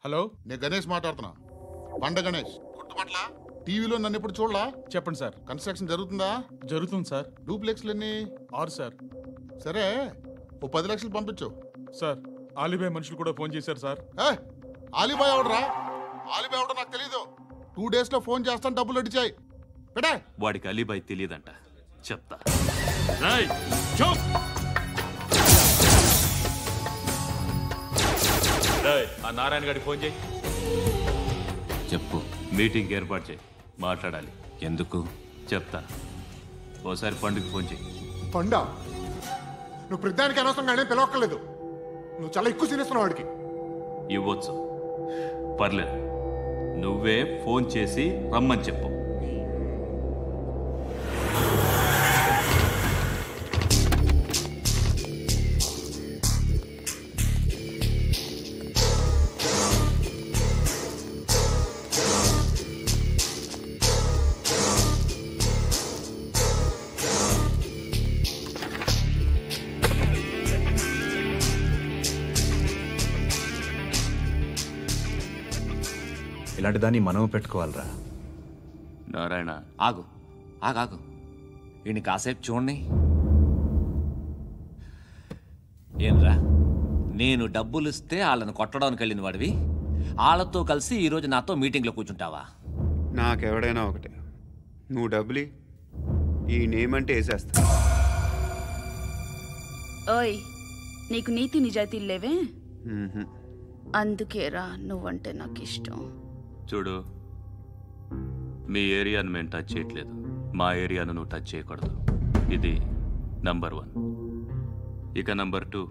Hello, నేను గణేష్ మాట్లాడుతున్నా. బండ గణేష్ గుర్తుపట్ల. టీవీలో నన్ను ఎప్పుడు చూడలా? చెప్పండి సార్. కన్స్ట్రక్షన్ జరుగుతుందా? జరుగుతుంది సార్. డూప్లెక్స్లు ఎన్ని? 6 సార్. సరే, ఓ 10 లక్షలు పంపించు. సార్, ఆలిబాయ్ మనుషులు కూడా ఫోన్ చేశారు సార్. ఆలిబాయ్ ఎవడరా? ఆలిబాయ్ ఎవడో నాకు తెలీదు. 2 days లో ఫోన్ చేస్తాను, డబ్బులు అడిచాయి పెడే. వాడికి అలీబాయ్ తెలియదంట, చెప్తా. ఆ నారాయణ గారికి ఫోన్ చేయి. చెప్పు. మీటింగ్ ఏర్పాటు చేయి, మాట్లాడాలి. ఎందుకు? చెప్తా. ఓసారి పండుగ ఫోన్ చేయి. పండా, నువ్వు ప్రతిదానికి అనవసరంగానే పిలవక్కర్లేదు. నువ్వు చాలా ఎక్కువ సీనిస్తున్నావు వాడికి. ఇవ్వచ్చు, పర్లేదు. నువ్వే ఫోన్ చేసి రమ్మని చెప్పు. ఇలాంటి దాన్ని మనం పెట్టుకోవాలరా. నారాయణ, ఆగు ఆగాగు. వీడిని కాసేపు చూడండి. ఏంరా, నేను డబ్బులు ఇస్తే వాళ్ళని కొట్టడానికి వెళ్ళిన వాడివి, వాళ్ళతో కలిసి ఈరోజు నాతో మీటింగ్లో కూర్చుంటావా? నాకెవడైనా ఒకటే. నువ్వు డబ్బులి, ఈ నేమ్ అంటే వేసేస్తా. ఓయ్, నీకు నీతి నిజాయితీలు లేవే, అందుకేరా నువ్వంటే నాకు ఇష్టం. చూడు, మీ ఏరియాను మేము టచ్ చేయట్లేదు, మా ఏరియాను నువ్వు టచ్ చేయకూడదు. ఇది నంబర్ 1. ఇక నంబర్ 2,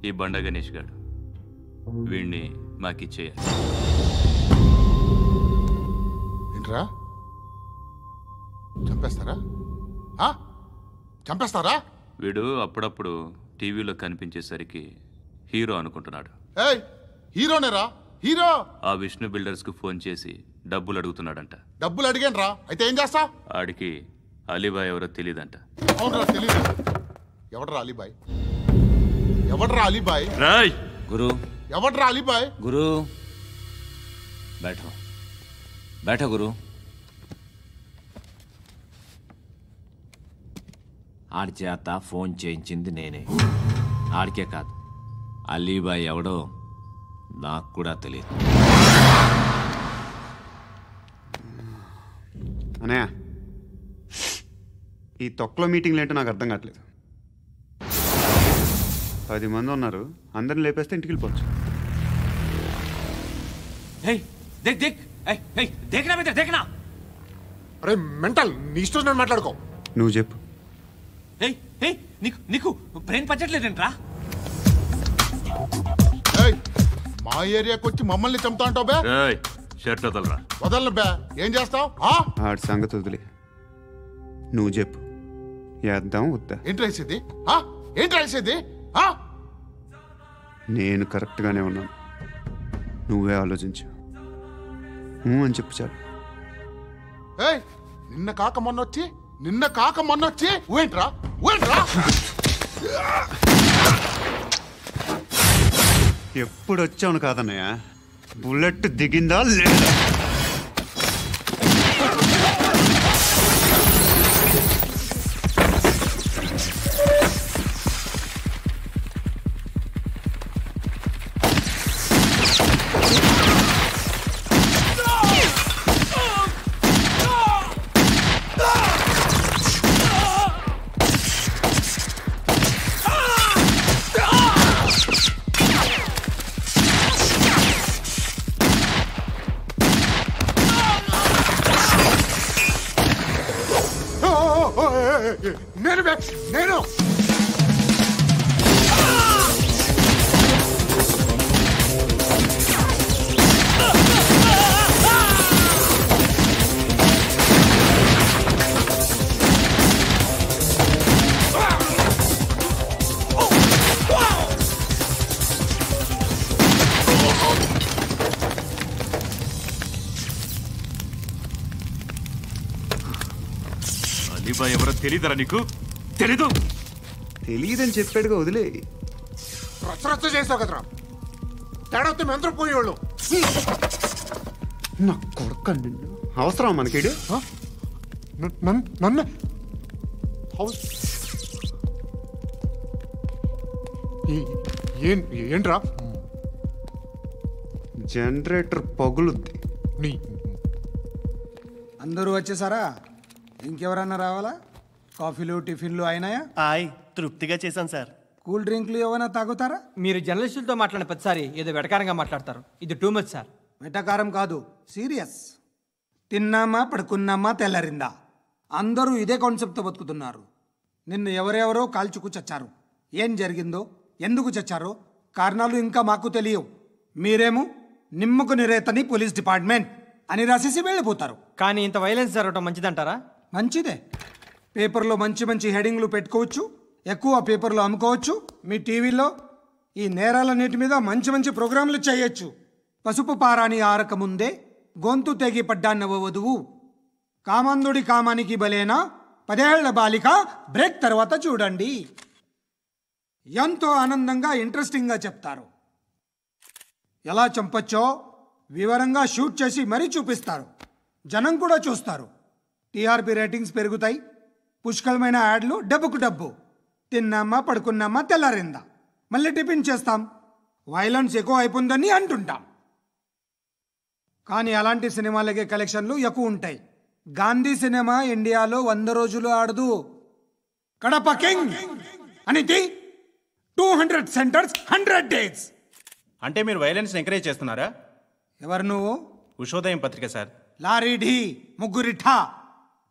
ఈ బండ గణేష్ గారు. వీణ్ణి మాకిచ్చేయాలి. ఏంట్రా, చంపేస్తారా? చంపేస్తారా? వీడు అప్పుడప్పుడు టీవీలో కనిపించేసరికి హీరో అనుకుంటున్నాడు. ఏయ్, హీరోనేరా, హీరో. ఆ విష్ణు బిల్డర్స్కు ఫోన్ చేసి డబ్బులు అడుగుతున్నాడంట. డబ్బులు అడిగాను రా, అయితే ఏం చేస్తా? ఆడికి అలీబాయ్ ఎవరో తెలియదంట. అవునరా, తెలీదు. ఎవడరా అలీబాయ్? ఎవడరా అలీబాయ్? రాయ్ గురు. ఎవడరా అలీబాయ్? గురు, బైఠో బైఠో గురు. ఆడి చేత ఫోన్ చేయించింది నేనే. ఆడికే కాదు, అలీబాయ్ ఎవడో నాకు కూడా తెలియదు. అనయా, ఈ తొక్కలో మీటింగ్లు ఏంటో నాకు అర్థం కావట్లేదు. 10 మంది ఉన్నారు, అందరిని లేపేస్తే ఇంటికి వెళ్ళిపోవచ్చు. అరే మెంటల్, నీ ఇష్టం నేను మాట్లాడుకో. నువ్వు చెప్పు. నీకు బ్రెయిన్ పచ్చట్లేదంట్రా? మా ఏరియాకి వచ్చి మమ్మల్ని చంపుతా అంటావు బే? షర్ట్ వదలరా. వదలను బే. ఏం చేస్తావు? ఆడి సంగతి వదిలే, నువ్వు చెప్పు. వేద్దాం వద్దా? ఏంటి రాసేది? ఏంటి రాసేది? నేను కరెక్ట్గానే ఉన్నాను, నువ్వే ఆలోచించు. అని చెప్పు చాలు. ఏయ్, నిన్న కాక మొన్నొచ్చి ఊయంట్రా. ఎప్పుడు వచ్చావును కాదన్నయ్య, బుల్లెట్ దిగిందా లేదా? నేను అలీబాయ్ ఎవరో తెలీదరా నీకు? తెలీదు? తెలియదని చెప్పాడుగా, వదిలే. రచ్చ చేసావు కదరా, తేడా వస్తే మెంతరం పోయేవాళ్ళు. నా కొడుకు నిన్ను అవసరం మనకిడు. నన్ను ఏంట్రా? జనరేటర్ పగులుద్ది. నీ అందరూ వచ్చేసారా? ఇంకెవరన్నా రావాలా? కాఫీలు టిఫిన్లు అయినాయా? తృప్తిగా చేశాను సార్. కూల్ డ్రింక్లు ఏమైనా తాగుతారా? మీరు జర్నలిస్టులతో మాట్లాడిన ప్రతిసారి ఏదో వెటకారంగా మాట్లాడతారు. ఇది టూ మచ్ సార్. వెటకారం కాదు, సీరియస్. తిన్నామా పడుకున్నామా తెల్లరిందా, అందరూ ఇదే కాన్సెప్ట్తో బతుకుతున్నారు. నిన్ను ఎవరెవరో కాల్చుకు చచ్చారు. ఏం జరిగిందో, ఎందుకు చచ్చారో కారణాలు ఇంకా మాకు తెలియవు. మీరేమో నిమ్మకు నిరేతని పోలీస్ డిపార్ట్మెంట్ అని రాసేసి వెళ్ళిపోతారు. కానీ ఇంత వైలెన్స్ జరగటం మంచిదంటారా? మంచిదే. పేపర్లో మంచి మంచి హెడింగ్లు పెట్టుకోవచ్చు, ఎక్కువ పేపర్లు అమ్ముకోవచ్చు. మీ టీవీలో ఈ నేరాలన్నిటి మీద మంచి మంచి ప్రోగ్రాంలు చేయొచ్చు. పసుపు పారాని ఆరక ముందే గొంతు తెగి పడ్డాన్నవ వధువు, కామందుడి కామానికి బలేనా 10 ఏళ్ల బాలిక బ్రేక్ తర్వాత చూడండి. ఎంతో ఆనందంగా ఇంట్రెస్టింగ్గా చెప్తారు. ఎలా చంపచ్చో వివరంగా షూట్ చేసి మరీ చూపిస్తారు. జనం కూడా చూస్తారు. టీఆర్పీ రేటింగ్స్ పెరుగుతాయి. పుష్కలమైన యాడ్లు, డబ్బుకు డబ్బు. తిన్నామా పడుకున్నామా తెల్లారిందా, మళ్ళీ టిఫిన్ చేస్తాం. వైలెన్స్ ఎక్కువ అయిపోయిందని అంటుంటాం. కానీ అలాంటి సినిమాలకే కలెక్షన్లు ఎక్కువ ఉంటాయి. గాంధీ సినిమా ఇండియాలో 100 రోజులు ఆడదు. కడప కింగ్ అనేది 200 సెంటర్స్ 100 డేస్. అంటే మీరు వైలెన్స్ ఎంకరేజ్ చేస్తున్నారా? ఎవరు నువ్వు? ఉషోదయం పత్రిక సార్. లారీ ఢీ ముగ్గురిఠా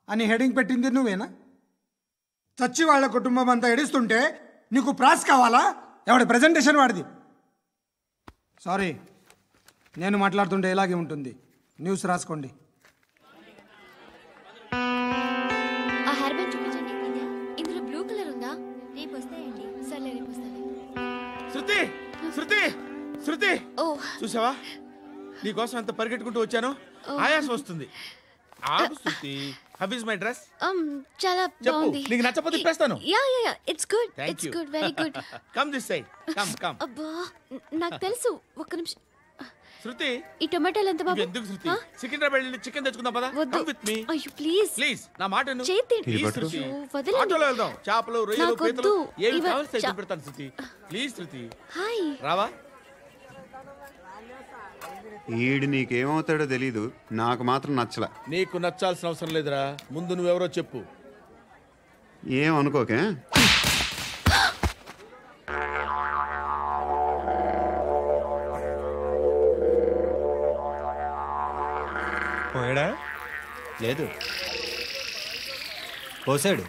అని హెడింగ్ పెట్టింది నువ్వేనా? చచ్చి వాళ్ళ కుటుంబం అంతా ఎడుస్తుంటే నీకు ప్రాస్ కావాలా? ఎవడి ప్రజెంటేషన్ వాడిది. సారీ, నేను మాట్లాడుతుంటే ఇలాగే ఉంటుంది. న్యూస్ రాసుకోండి. ఆ హెయిర్ బ్యాండ్ చూపించండి. ఇందులో బ్లూ కలర్ ఉందా? రేపు వస్తాయండి. సర్లే, రేపు వస్తాయి. శృతి శృతి శృతి, ఓ చూసావా నీకోసం ఎంత పరిగెట్టుకుంటూ వచ్చాను. ఆయాసం వస్తుంది. ఆగు Shruti. How is my dress? చాలా బాగుంది. నీకు నచ్చకపోతే తిప్పేస్తాను. Yeah yeah yeah, it's good. Thank it's you. Good, very good. Come this side. Come come. అబ్బా, నాకు తెలుసు. ఒక్క నిమిషం. శృతి, ఈ టొమాటోలు ఎంత బాబు? ఎందుకు శృతి? సికింద్రాబాద్ వెళ్ళి చికెన్ తెచ్చుకుందాం పదా. వద్దు. Come with me. అయ్యో ప్లీజ్ ప్లీజ్ నా మాట విను. చేతి Please, శృతి. వదలండి. ఆటోలో వెళ్దాం. చేపలు, రొయ్యలు, నాకు పీతలు వద్దు. ఏమి ఇవ- కావాలి తెచ్చి పెడతాను శృతి. Please Shruti. హాయ్. రావా? ఈడు నీకేమవుతాడో తెలీదు, నాకు మాత్రం నచ్చలా. నీకు నచ్చాల్సిన అవసరం లేదురా. ముందు నువ్వెవరో చెప్పు. ఏం అనుకోకే. పోయాడా? లేదు, పోసాడు.